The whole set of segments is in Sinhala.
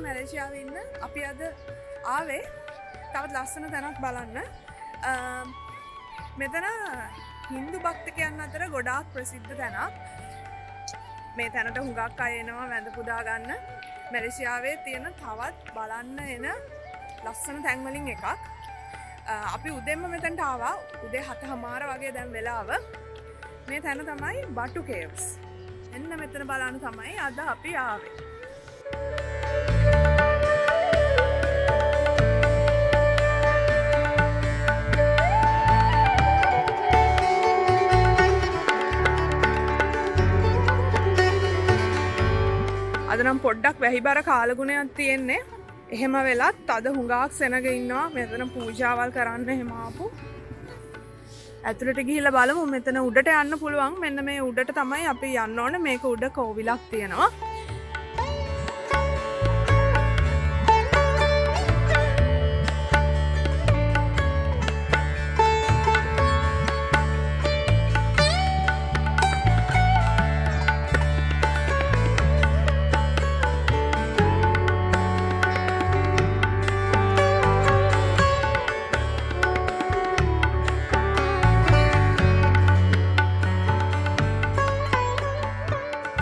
මැලේසියාවේ ඉන්න අපි අද ආවේ තවත් ලස්සන තැනක් බලන්න. මෙතන හින්දු භක්තිකයන් අතර ගොඩාක් ප්‍රසිද්ධ තැනක්. මේ තැනට හුඟක් අය එනවා වැඳ පුදා ගන්න. මැලේසියාවේ තියෙන තවත් බලන්න එන ලස්සන තැන් වලින් එකක්. අපි උදේම මෙතනට ආවා. උදේ 7:00 වගේ දැන් වෙලාව. මේ තැන තමයි බටු කේව්ස්. එන්න මෙතන බලන්න තමයි අද අපි ආවේ. අද නම් පොඩ්ඩක් වැහිබර කාලගුණයක් තියෙන්නේ. එහෙම වෙලත් අද හුඟක් සෙනග ඉන්නවා. මෙතන පූජාවල් කරන්න එහෙම ආපු. ඇතුළට ගිහිල්ලා බලමු. මෙතන උඩට යන්න පුළුවන්. මෙන්න මේ උඩට තමයි අපි යන්න ඕනේ. මේක උඩ කෝවිලක් තියෙනවා.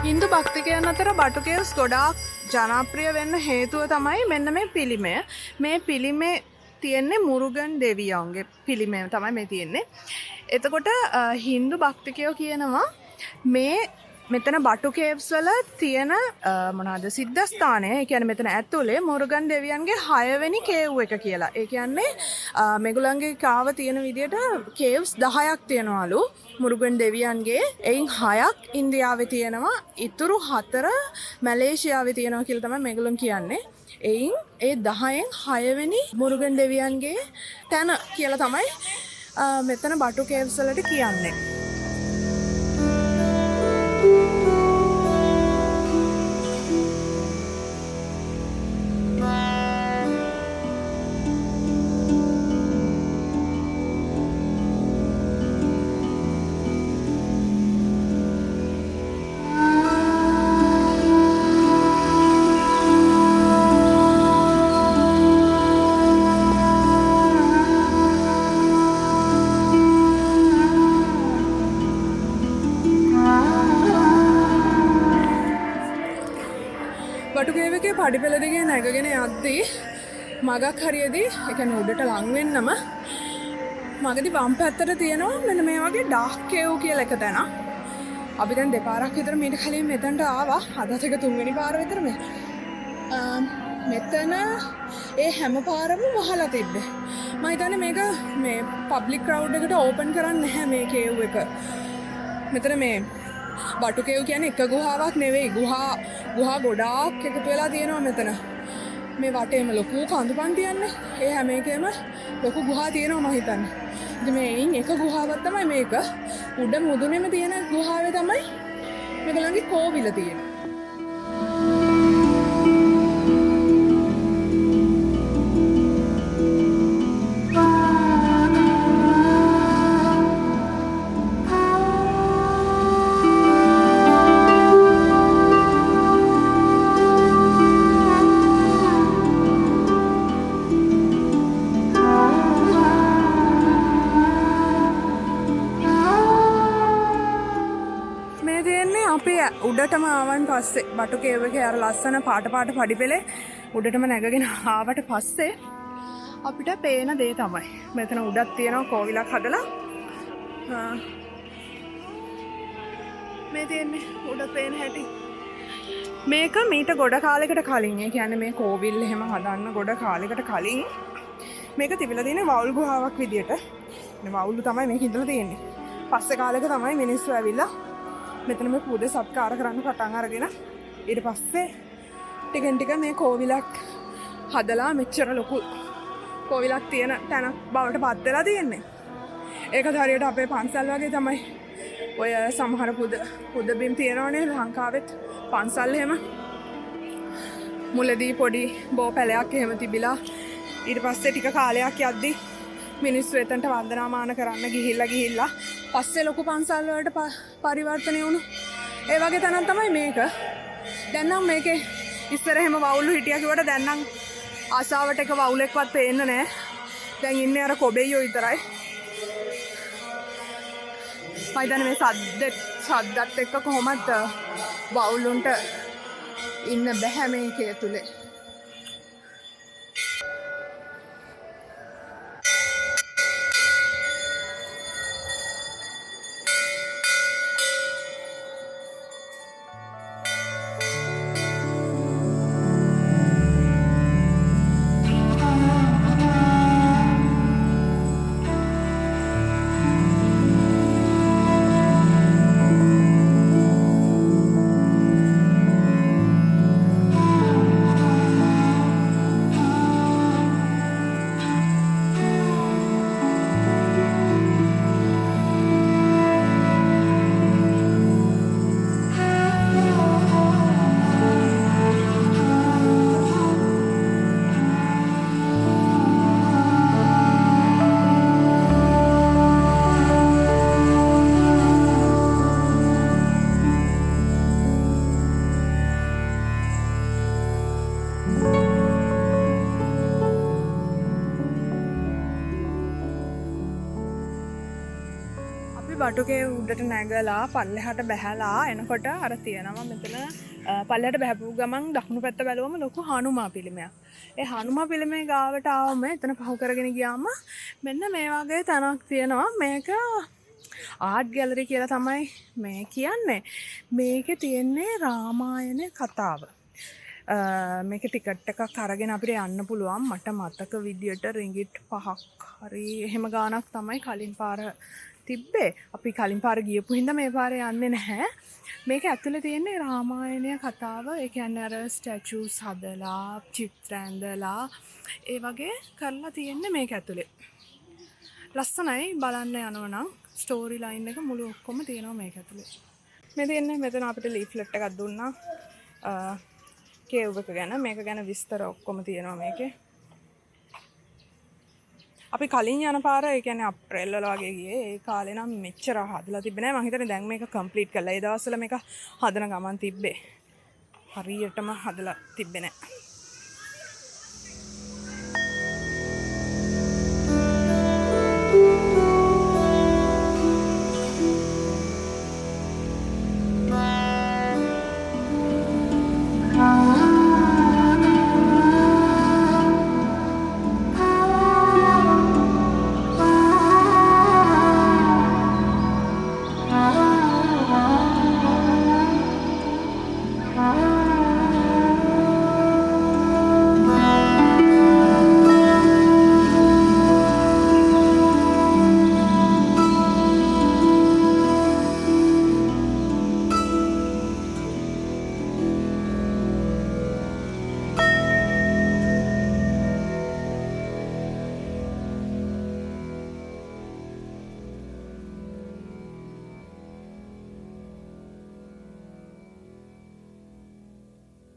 හින්දු භක්තිකයන් අතර බටු කේව්ස් ගොඩාක් ජනප්‍රිය වෙන්න හේතුව තමයි මෙන්න මේ පිළිමය. මේ පිළිමේ තියෙන්නේ මුරුගන් දෙවියන්ගේ පිළිමය තමයි මේ තියෙන්නේ. එතකොට හින්දු භක්තිකයෝ කියනවා මේ මෙතන බටු කේව්ස් වල තියෙන මොනවාද සිද්ධාස්ථානය. ඒ කියන්නේ මෙතන ඇතුලේ මුරුගන් දෙවියන්ගේ 6 වෙනි කේව් එක කියලා. ඒ කියන්නේ මේගොල්ලන්ගේ කාව තියෙන විදියට කේව්ස් 10ක් තියෙනවලු මුරුගන් දෙවියන්ගේ. එයින් 6ක් ඉන්දියාවේ තියෙනවා. ඉතුරු 4 මැලේසියාවේ තියෙනවා කියලා තමයි මේගොල්ලන් කියන්නේ. එයින් ඒ 10න් 6 වෙනි මුරුගන් දෙවියන්ගේ තැන කියලා තමයි මෙතන බටු කේව්ස් වලට කියන්නේ. බටු කේව් එකේ පඩිපෙළ දිගේ නැගගෙන යද්දී මගක් හරියදී ඒ කියන්නේ උඩට ලං වෙන්නම මගදී වම් පැත්තට තියෙනවා මෙන්න මේ වගේ ඩාර්ක් කේව් කියලා එක තැන. අපි දැන් දෙපාරක් විතර මීට කලින් මෙතනට ආවා. අදත් එක තුන්වෙනි පාර විතර මෙතන ඒ හැම පාරම වහලා තිබ්බේ. මම හිතන්නේ මේක මේ පබ්ලික් ක්‍රවුඩ් එකට ඕපන් කරන්නේ නැහැ මේ කේව් එක. මෙතන මේ බටු කේව් කියන්නේ එක ගුහාවක් නෙවෙයි. ගුහා ගොඩාක් එකතු වෙලා තියෙනවා මෙතන. මේ වටේම ලොකු කඳුපන් තියන්නේ. ඒ හැම එකෙම ලොකු ගුහා තියෙනවා මම හිතන්නේ. ඉතින් මේයින් එක ගුහාවක් තමයි මේක. උඩ මුදුනේම තියෙන ගුහාවේ තමයි මේගොල්ලන්ගේ කෝවිල තියෙන්නේ. උඩටම ආවන් පස්සේ බටු කේව් එකේ අර ලස්සන පාට පඩිපෙළේ උඩටම නැගගෙන ආවට පස්සේ අපිට පේන දේ තමයි මෙතන උඩක් තියෙනවා කෝවිලක් හදලා මේ තියෙන්නේ උඩ පේන හැටි. මේක මීට ගොඩ කාලයකට කලින් ඒ කියන්නේ මේ කෝවිල් එහෙම හදන්න ගොඩ කාලයකට කලින් මේක තිබිලා තියෙන්නේ වවුල් ගුහාවක් විදියට. මේ වවුල් තමයි මේක ඉඳලා තියෙන්නේ. පස්සේ කාලෙක තමයි මිනිස්සු ඇවිල්ලා මෙතන මේ පූජා සත්කාර කරන්න පටන් අරගෙන ඊට පස්සේ ටිකෙන් ටික මේ කෝවිලක් හදලා මෙච්චර ලොකු කෝවිලක් තියෙන තැනක් බවට පත් වෙලා තියෙන්නේ. ඒකත් හරියට අපේ පන්සල් වගේ තමයි. ඔය සමහර පුද බිම් තියෙනවනේ ලංකාවෙත් පන්සල් එහෙම. මුලදී පොඩි බෝ පැලයක් එහෙම තිබිලා ඊට පස්සේ ටික කාලයක් යද්දී මිනිස්සු එතනට වන්දනාමාන කරන්න ගිහිල්ලා පස්සේ ලොකු පන්සල් වලට පරිවර්තනය වුණු ඒ වගේ තැනක් තමයි මේක. දැන් නම් මේකේ ඉස්සර එහෙම වවුලු හිටියා කිව්වට දැන් නම් ආසාවට එක වවුලෙක්වත් පේන්නේ නැහැ. දැන් ඉන්නේ අර කොබෙයියෝ විතරයි. මම හිතන්නේ මේ සද්දත් එක්ක කොහොමද වවුලුන්ට ඉන්න බැහැ මේකේ ඇතුලේ. බටුකේ උඩට නැගලා පල්ලෙහාට බැහැලා එනකොට අර තියෙනවා මෙතන පල්ලෙහාට බහැපු ගමන් දකුණු පැත්ත බැලුවම ලොකු හනුමා පිළිමයක්. ඒ හනුමා පිළිමේ ගාවට ආවම එතන පහු කරගෙන ගියාම මෙන්න මේ වගේ තැනක් තියෙනවා. මේක ආර්ට් ගැලරි කියලා තමයි මේ කියන්නේ. මේකේ තියෙන්නේ රාමායන කතාව. මේක ටිකට් එකක් අරගෙන අපිට යන්න පුළුවන්. මට මතක විදියට රින්ගිට් 5ක් හරි එහෙම ගාණක් තමයි කලින් පාර තිබ්බේ. අපි කලින් පාර ගියපු හින්දා මේ පාරේ යන්නේ නැහැ. මේක ඇතුලේ තියෙන්නේ රාමායනය කතාව. ඒ කියන්නේ අර ස්ටැචුස් හදලා, චිත්‍ර ඇඳලා ඒ වගේ කරලා තියෙන්නේ මේක ඇතුලේ. ලස්සනයි බලන්න යනවා නම් ස්ටෝරි ලයින් එක මුළු ඔක්කොම තියෙනවා මේක ඇතුලේ. මේ තියෙන්නේ මෙතන අපිට ලීෆ්ලට් එකක් දුන්නා. කේව් එක ගැන මේක ගැන විස්තර ඔක්කොම තියෙනවා මේකේ. අපි කලින් යන පාර ඒ කියන්නේ අප්‍රේල් වල වගේ ගියේ. ඒ කාලේ නම් මෙච්චර හදලා තිබ්බේ නැහැ. මං හිතන්නේ දැන් මේක කම්ප්ලීට් කරලා. ඒ දවස්වල මේක හදන ගමන් තිබ්බේ. හරියටම හදලා තිබ්බේ නැහැ.